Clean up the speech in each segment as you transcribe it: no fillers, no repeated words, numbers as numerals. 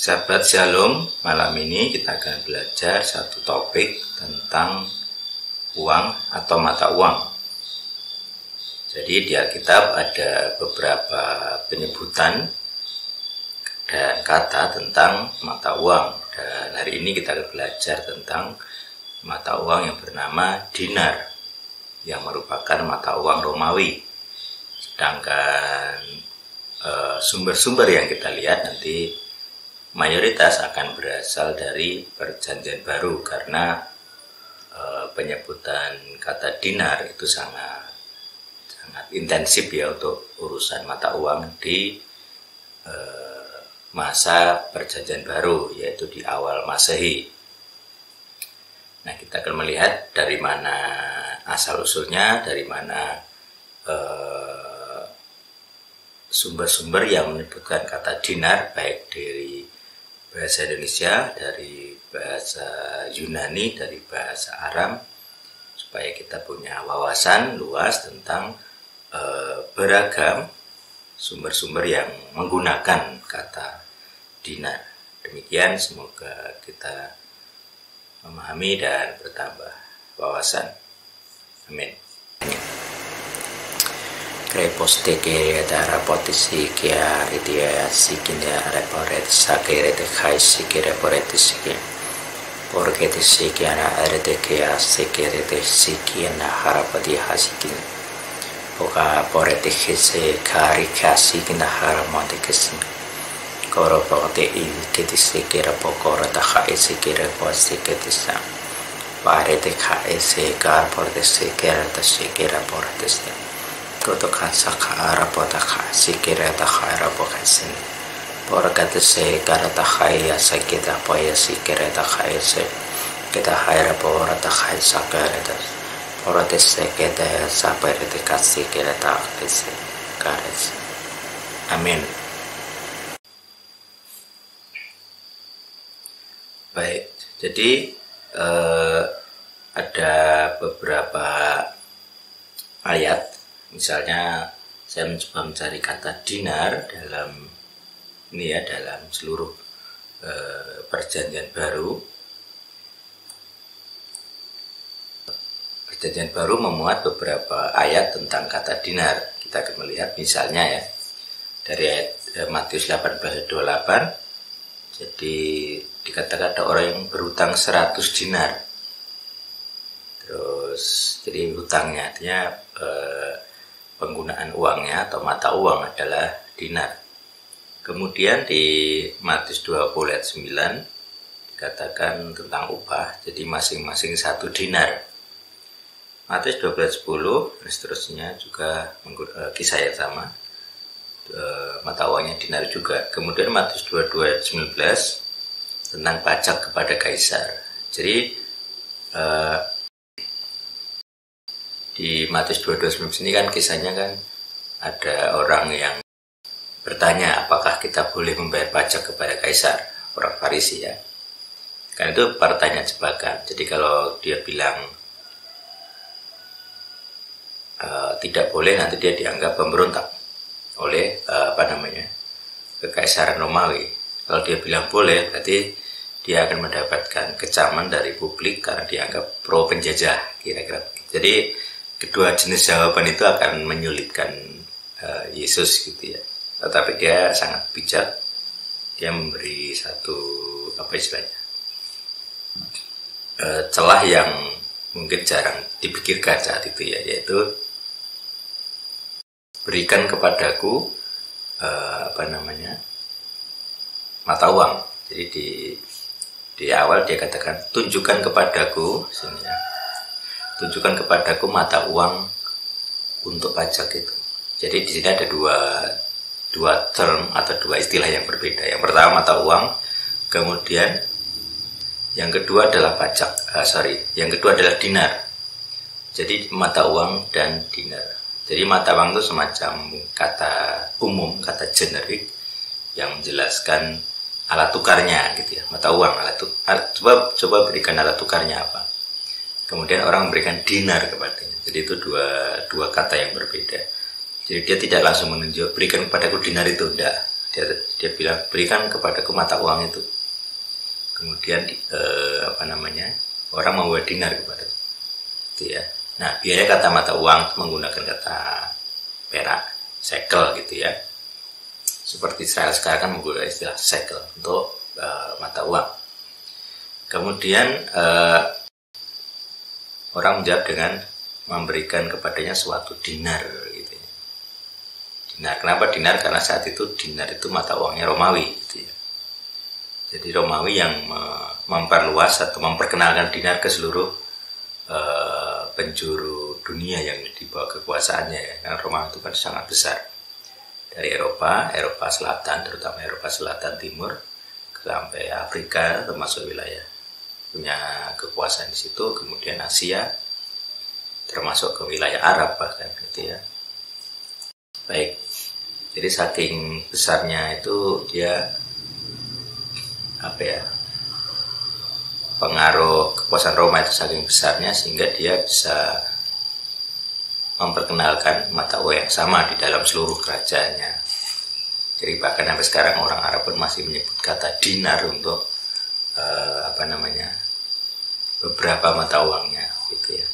Sahabat Shalom, malam ini kita akan belajar satu topik tentang uang atau mata uang. Jadi di Alkitab ada beberapa penyebutan dan kata tentang mata uang. Dan hari ini kita akan belajar tentang mata uang yang bernama dinar, yang merupakan mata uang Romawi. Sedangkan sumber-sumber yang kita lihat nanti mayoritas akan berasal dari Perjanjian Baru, karena penyebutan kata dinar itu sangat intensif ya untuk urusan mata uang di masa Perjanjian Baru, yaitu di awal Masehi. Nah, kita akan melihat dari mana asal-usulnya, dari mana sumber-sumber yang menyebutkan kata dinar, baik dari bahasa Indonesia, dari bahasa Yunani, dari bahasa Aram, supaya kita punya wawasan luas tentang beragam sumber-sumber yang menggunakan kata dinar. Demikian, semoga kita memahami dan bertambah wawasan. Amin. Reposte che da rapotisi che a ridia sikinde reporet sakere de kai sikere poreti sike porque de sikana arete che a sikere de sikina harapadi hasikin poka poreti hese kari kasikina haramonte kesin koro pote I che de sikere pokora da kai sikere poste che de sa parete kai se kar porte sikere da sikere porte se Koto kansa kaara pota kasi kira ta kaara pokasin. Pora kata se kara ta kaya sa kita poya si kira ta kaya se kita haira pora ta kaya sa kira ta pora te se kita sa pera te kasi kira ta kese kara se. Amin. Baik, jadi ada beberapa ayat. Misalnya saya mencoba mencari kata dinar dalam seluruh Perjanjian Baru. Perjanjian Baru memuat beberapa ayat tentang kata dinar. Kita akan melihat misalnya ya dari ayat Matius 18:28. Jadi dikatakan ada orang yang berhutang 100 dinar. Terus jadi hutangnya artinya penggunaan uangnya atau mata uang adalah dinar. Kemudian di Matius 20:9 dikatakan tentang upah, jadi masing-masing 1 dinar. Matius 12:10 dan seterusnya juga kisah yang sama, mata uangnya dinar juga. Kemudian Matius 22:19 tentang pajak kepada kaisar. Jadi di Matius 22:19 ini kan kisahnya kan ada orang yang bertanya apakah kita boleh membayar pajak kepada kaisar, orang Farisi ya. Kan itu pertanyaan jebakan. Jadi kalau dia bilang tidak boleh, nanti dia dianggap pemberontak oleh kekaisaran Romawi. Kalau dia bilang boleh, berarti dia akan mendapatkan kecaman dari publik karena dianggap pro penjajah kira-kira. Jadi kedua jenis jawaban itu akan menyulitkan Yesus gitu ya. Tetapi dia sangat bijak. Dia memberi satu celah yang mungkin jarang dipikirkan saat itu ya, yaitu berikan kepadaku mata uang. Jadi di awal dia katakan tunjukkan kepadaku sini ya. Tunjukkan kepadaku mata uang untuk pajak itu. Jadi di sini ada dua term atau dua istilah yang berbeda. Yang pertama mata uang, kemudian yang kedua adalah yang kedua adalah dinar. Jadi mata uang dan dinar. Jadi mata uang itu semacam kata umum, kata generik yang menjelaskan alat tukarnya gitu ya. Mata uang, coba berikan alat tukarnya apa. Kemudian orang memberikan dinar kepadanya. Jadi itu dua kata yang berbeda. Jadi dia tidak langsung menunjuk berikan kepadaku dinar itu, enggak. dia bilang, berikan kepadaku mata uang itu. Kemudian orang membawa dinar kepada itu ya. Nah, biaya kata mata uang menggunakan kata perak, shekel gitu ya. Seperti Israel sekarang kan menggunakan istilah shekel untuk mata uang. Kemudian orang menjawab dengan memberikan kepadanya suatu dinar gitu ya. Dinar, kenapa dinar? Karena saat itu dinar itu mata uangnya Romawi gitu ya. Jadi Romawi yang memperluas atau memperkenalkan dinar ke seluruh penjuru dunia yang di bawah kekuasaannya ya. Karena Romawi itu kan sangat besar. Dari Eropa Selatan, terutama Eropa Selatan Timur, sampai Afrika termasuk wilayah punya kekuasaan di situ, kemudian Asia, termasuk ke wilayah Arab bahkan gitu ya. Baik, jadi saking besarnya itu dia pengaruh kekuasaan Roma itu saking besarnya sehingga dia bisa memperkenalkan mata uang yang sama di dalam seluruh kerajaannya. Jadi bahkan sampai sekarang orang Arab pun masih menyebut kata dinar untuk beberapa mata uangnya gitu ya.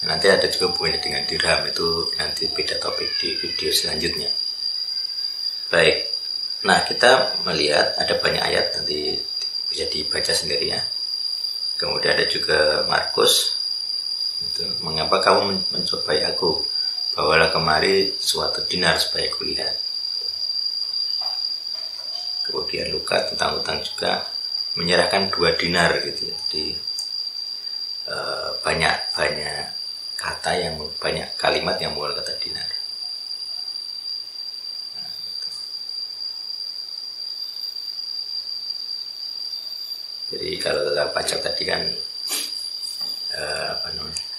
Nanti ada juga hubungannya dengan dirham, itu nanti beda topik di video selanjutnya. Baik, nah kita melihat ada banyak ayat, nanti bisa dibaca sendiri ya. Kemudian ada juga Markus, itu, mengapa kamu mencobai aku? Bawalah kemari suatu dinar supaya kulihat. Kemudian Lukas tentang utang juga menyerahkan 2 dinar gitu ya. Jadi banyak kata yang banyak kalimat yang menggunakan kata dinar. Jadi kalau dalam pajak tadi kan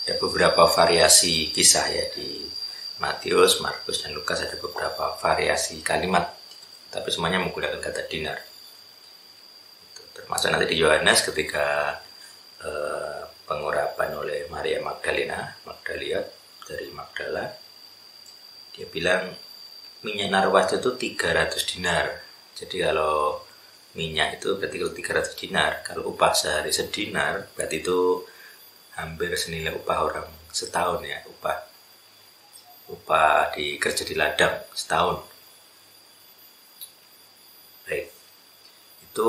ada beberapa variasi kisah ya di Matius, Markus, dan Lukas, ada beberapa variasi kalimat, tapi semuanya menggunakan kata dinar. Termasuk nanti di Yohanes ketika pengurapan oleh Maria Magdalena dari Magdala, dia bilang minyak narwastu itu 300 dinar. Jadi kalau minyak itu berarti kalau 300 dinar, kalau upah sehari sedinar berarti itu hampir senilai upah orang setahun ya, upah di kerja di ladang setahun. Baik, itu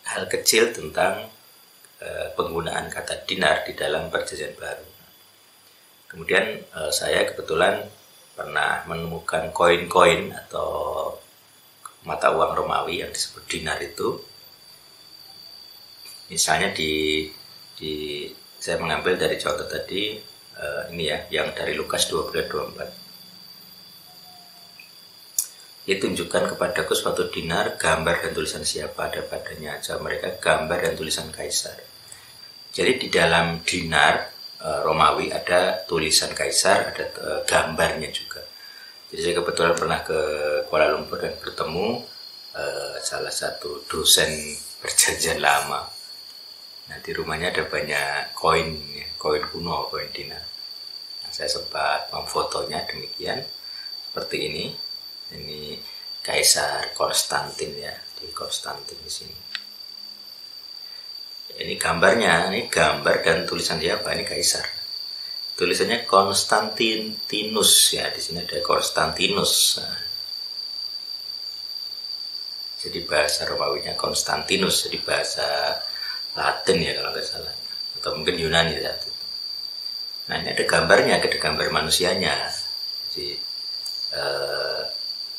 hal kecil tentang penggunaan kata dinar di dalam perjanjian baru. Kemudian saya kebetulan pernah menemukan koin-koin atau mata uang Romawi yang disebut dinar itu. Misalnya saya mengambil dari contoh tadi ini ya, yang dari Lukas 12:24. Dia tunjukkan kepadaku suatu dinar, gambar dan tulisan siapa ada padanya, aja mereka gambar dan tulisan kaisar. Jadi di dalam dinar Romawi ada tulisan kaisar, ada gambarnya juga. Jadi saya kebetulan pernah ke Kuala Lumpur dan bertemu salah satu dosen perjanjian lama. Nah, di rumahnya ada banyak koin kuno, koin dinar. Nah, saya sempat memfotonya demikian seperti ini. Ini Kaisar Konstantin ya, di Konstantin di sini. Ini gambarnya, ini gambar dan tulisan siapa? Ini kaisar. Tulisannya Konstantinus ya, di sini ada Konstantinus. Nah, jadi bahasa Romawinya Konstantinus, jadi bahasa Latin ya kalau nggak salah, atau mungkin Yunani saat itu. Nah, ini ada gambarnya, ada gambar manusianya. Jadi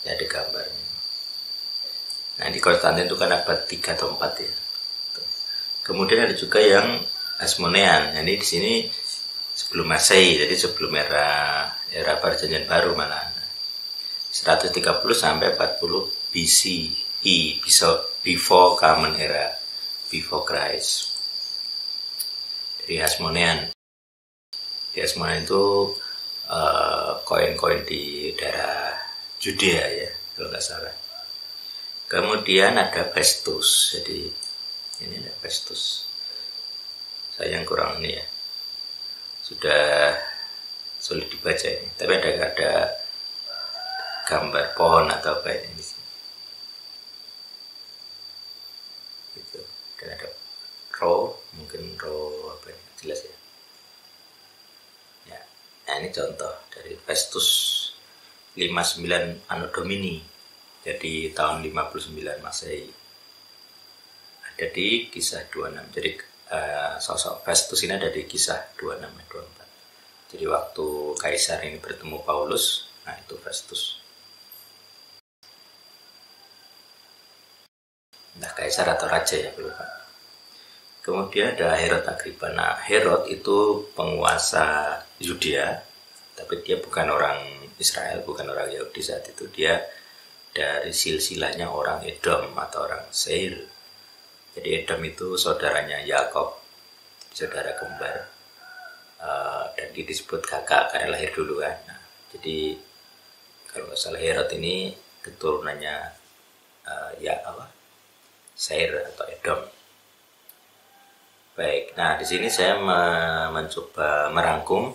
ada gambarnya. Nah, di Konstantin itu kan abad 3 atau 4 ya. Kemudian ada juga yang Hasmonean. Nah, ini di sini sebelum Masehi, jadi sebelum era perjanjian baru malah. 130 sampai 40 BCE, before Common Era, before Christ. Dari Hasmonean. Di Hasmonean itu koin-koin di daerah Judea ya, kalau nggak salah. Kemudian ada Pestus, jadi ini ada Pestus. Saya yang kurang ini ya, sudah sulit dibaca ini. Tapi ada gambar pohon atau apa ini di sini. Gitu. Dan ada row, mungkin row apa ini, jelas ya. Ya, nah ini contoh dari Festus 59 Anno Domini. Jadi tahun 59 Masehi. Ada di Kisah 26. Jadi sosok Festus ini ada di Kisah 26 dan 24. Jadi waktu kaisar ini bertemu Paulus, nah itu Festus. Nah, kaisar atau raja ya, lupa. Kemudian ada Herod Agripa. Nah, Herod itu penguasa Yudea, tapi dia bukan orang Israel, bukan orang Yahudi saat itu. Dia dari silsilahnya orang Edom atau orang Seir. Jadi Edom itu saudaranya Yakob, saudara kembar, dan dia disebut kakak karena lahir dulu kan. Nah, jadi kalau nggak salah Herod ini keturunannya Seir atau Edom. Baik, nah di sini saya mencoba merangkum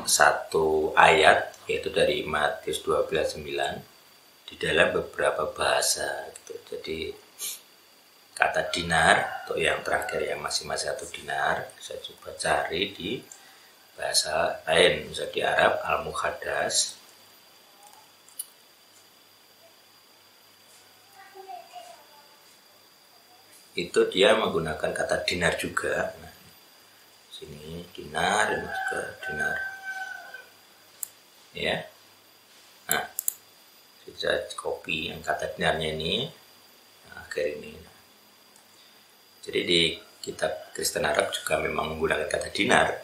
satu ayat, yaitu dari Matius 12:9 di dalam beberapa bahasa gitu. Jadi kata dinar atau yang terakhir yang masih satu dinar, saya coba cari di bahasa lain, misalnya di Arab Al-Muqaddas. Itu dia menggunakan kata dinar juga. Nah, sini dinar, ini juga dinar. Ya. Nah, saya copy yang kata dinarnya ini, akhir ini. Jadi di kitab Kristen Arab juga memang menggunakan kata dinar.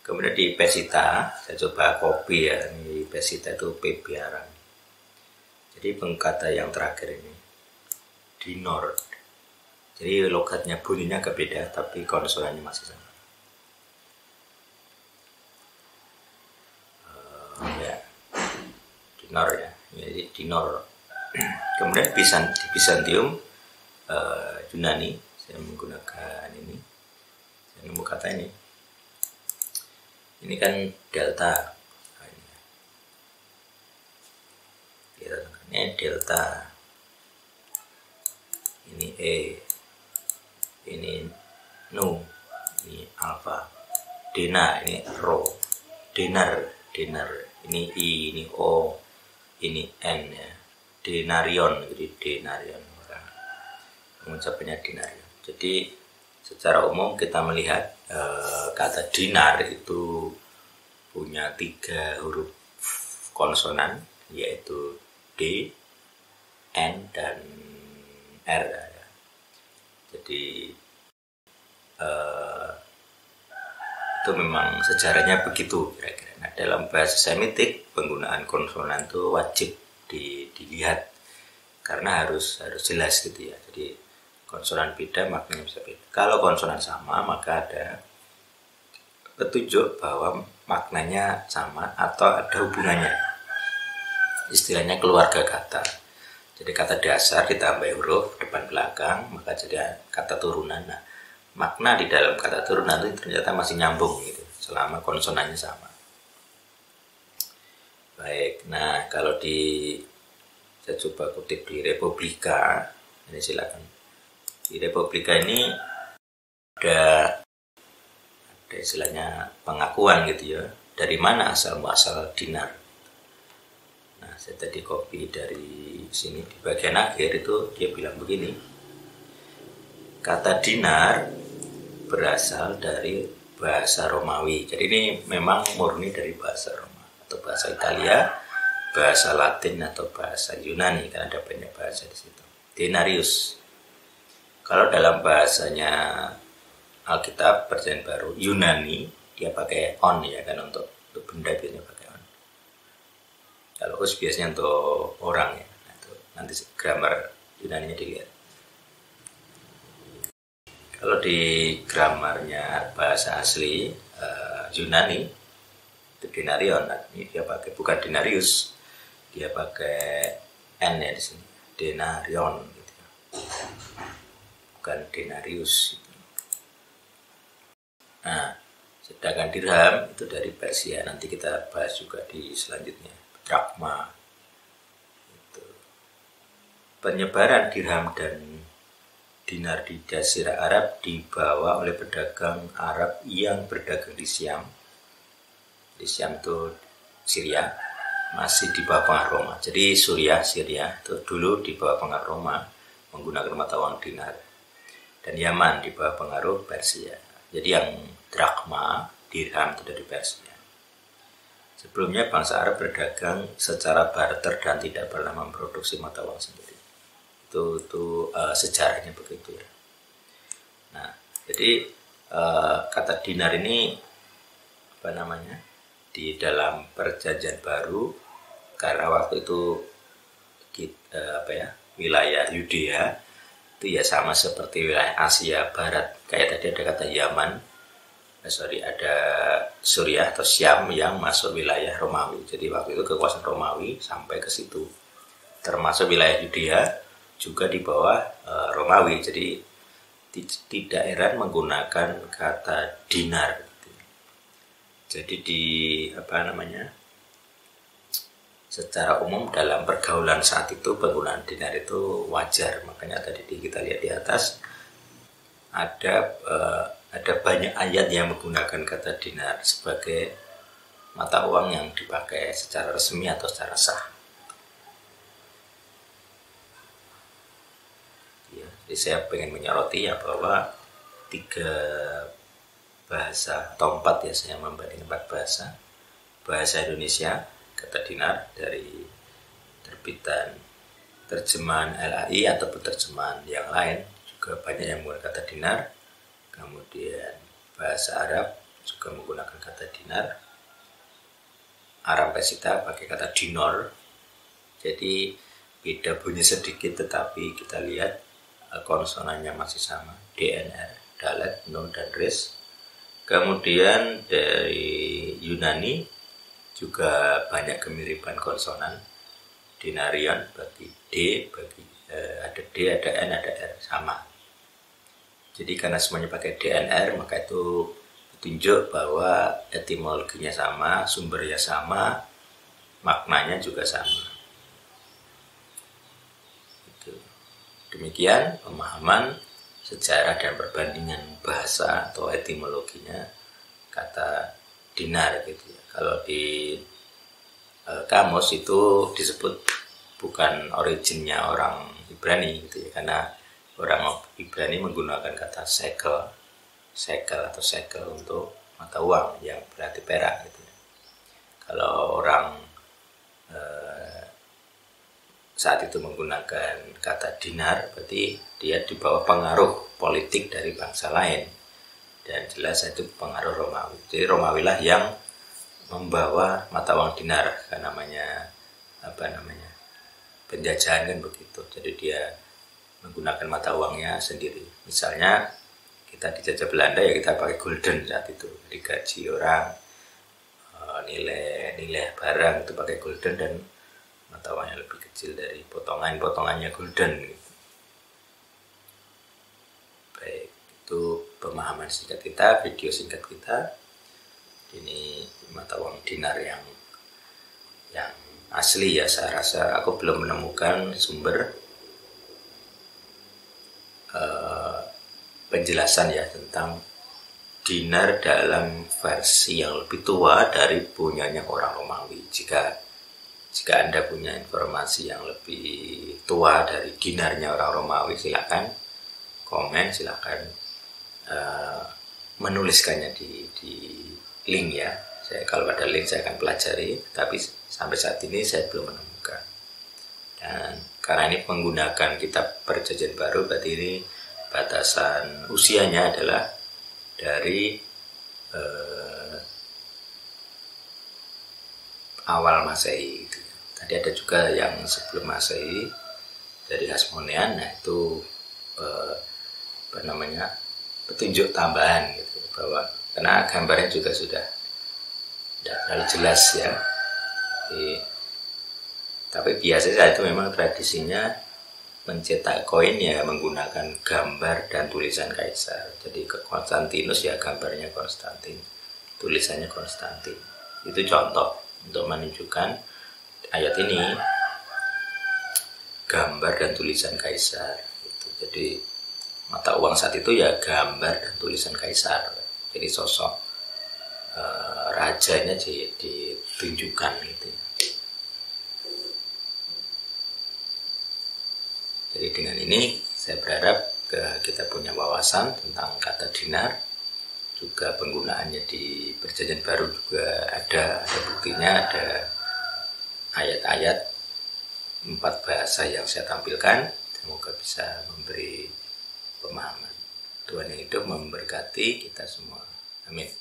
Kemudian di Pesita, saya coba copy ya, di Pesita itu PB Arab. Jadi pengkata yang terakhir ini, dinar. Jadi logatnya, bunyinya agak beda, tapi konsonannya masih sama. Ya, dinar ya, jadi dinar. Kemudian di Bizantium, Yunani, saya menggunakan ini. Saya nemu kata ini. Ini kan delta. Ini delta. Ini E. Ini nu, ini alpha, dena, ini rho, dinar, ini I, ini O, ini N ya, denarion, jadi denarion, mengucapnya dinarion. Jadi secara umum kita melihat kata dinar itu punya 3 huruf konsonan, yaitu D, N, dan R. Jadi itu memang sejarahnya begitu kira-kira. Nah, dalam bahasa Semitik penggunaan konsonan itu wajib dilihat karena harus jelas gitu ya. Jadi konsonan beda maknanya bisa beda. Kalau konsonan sama maka ada petunjuk bahwa maknanya sama atau ada hubungannya. Istilahnya keluarga kata. Jadi kata dasar ditambah huruf depan belakang maka jadi kata turunan. Nah, makna di dalam kata turunan itu ternyata masih nyambung gitu selama konsonannya sama. Baik, nah kalau saya coba kutip di Republika, ini silakan. Di Republika ini ada istilahnya pengakuan gitu ya. Dari mana asal muasal dinar? Nah, saya tadi copy dari sini di bagian akhir itu dia bilang begini. Kata dinar berasal dari bahasa Romawi. Jadi ini memang murni dari bahasa Roma atau bahasa Italia, bahasa Latin atau bahasa Yunani karena ada banyak bahasa di situ. Denarius. Kalau dalam bahasanya Alkitab Perjanjian Baru Yunani dia pakai on ya kan untuk benda biasanya pakai on. Kalau us biasanya untuk orang ya. Nah, itu nanti grammar Yunani-nya dilihat. Kalau di grammarnya bahasa asli Yunani itu denarion, ini dia pakai bukan denarius, dia pakai n ya di sini, denarion gitu. Bukan denarius. Gitu. Nah, Sedangkan dirham itu dari Persia, nanti kita bahas juga di selanjutnya. Drakma. Itu. Penyebaran dirham dan dinar di Jazirah Arab dibawa oleh pedagang Arab yang berdagang di Syam. Di Syam itu Syria, masih di bawah pengaruh Roma. Jadi Syria itu dulu di bawah pengaruh Roma menggunakan mata uang dinar. Dan Yaman di bawah pengaruh Persia. Jadi yang drakma, dirham itu dari Persia. Sebelumnya bangsa Arab berdagang secara barter dan tidak pernah memproduksi mata uang sendiri. Itu sejarahnya begitu ya. Nah, jadi kata dinar ini di dalam perjanjian baru, karena waktu itu wilayah Yudea itu ya sama seperti wilayah Asia Barat. Kayak tadi ada kata Yaman, ada Suriah atau Syam yang masuk wilayah Romawi. Jadi waktu itu kekuasaan Romawi sampai ke situ, termasuk wilayah Yudea juga di bawah Romawi. Jadi tidak heran menggunakan kata dinar. Jadi secara umum dalam pergaulan saat itu penggunaan dinar itu wajar. Makanya tadi kita lihat di atas ada banyak ayat yang menggunakan kata dinar sebagai mata uang yang dipakai secara resmi atau secara sah. Ya, jadi saya ingin menyoroti ya bahwa 3 bahasa atau 4 ya, saya membandingkan 4 bahasa. Bahasa Indonesia kata dinar dari terbitan terjemahan LAI ataupun terjemahan yang lain juga banyak yang menggunakan kata dinar. Kemudian bahasa Arab juga menggunakan kata dinar. Arab Pesita pakai kata dinor. Jadi beda bunyi sedikit, tetapi kita lihat konsonannya masih sama, DNR, dalet, nun dan res. Kemudian dari Yunani juga banyak kemiripan konsonan. Dinarion bagi D, ada D, ada N, ada R, sama. Jadi karena semuanya pakai DNR, maka itu tunjuk bahwa etimologinya sama, sumbernya sama, maknanya juga sama. Demikian pemahaman sejarah dan perbandingan bahasa atau etimologinya kata dinar gitu ya. Kalau di kamus itu disebut bukan originnya orang Ibrani gitu ya, karena orang Ibrani menggunakan kata shekel untuk mata uang yang berarti perak gitu ya. Kalau orang saat itu menggunakan kata dinar, berarti dia di bawah pengaruh politik dari bangsa lain, dan jelas itu pengaruh Romawi. Jadi Romawilah yang membawa mata uang dinar, kan namanya penjajahan kan begitu. Jadi dia menggunakan mata uangnya sendiri. Misalnya kita dijajah Belanda ya kita pakai gulden saat itu, digaji orang, nilai barang itu pakai gulden dan mata uangnya lebih kecil dari potongannya gulden gitu. Baik, itu pemahaman singkat kita, video singkat kita. Ini mata uang dinar yang asli ya. Saya rasa aku belum menemukan sumber penjelasan ya tentang dinar dalam versi yang lebih tua dari punyanya orang Romawi. Jika Anda punya informasi yang lebih tua dari dinarnya orang Romawi, silakan komen, silakan menuliskannya di link ya. Kalau ada link saya akan pelajari, tapi sampai saat ini saya belum menemukan. Dan karena ini menggunakan kitab Perjanjian Baru, berarti ini batasan usianya adalah dari awal Masehi. Tadi ada juga yang sebelum Masehi dari Hasmonean, nah itu petunjuk tambahan gitu, bahwa karena gambarnya juga sudah tidak terlalu jelas ya. Tapi biasanya itu memang tradisinya mencetak koin ya menggunakan gambar dan tulisan kaisar. Jadi ke Konstantinus ya gambarnya Konstantin, tulisannya Konstantin. Itu contoh untuk menunjukkan ayat ini gambar dan tulisan kaisar. Jadi mata uang saat itu ya gambar dan tulisan kaisar. Jadi sosok rajanya ditunjukkan gitu. Jadi dengan ini saya berharap kita punya wawasan tentang kata dinar. Juga penggunaannya di Perjanjian Baru juga ada buktinya, ada ayat-ayat 4 bahasa yang saya tampilkan. Semoga bisa memberi pemahaman. Tuhan yang hidup memberkati kita semua. Amin.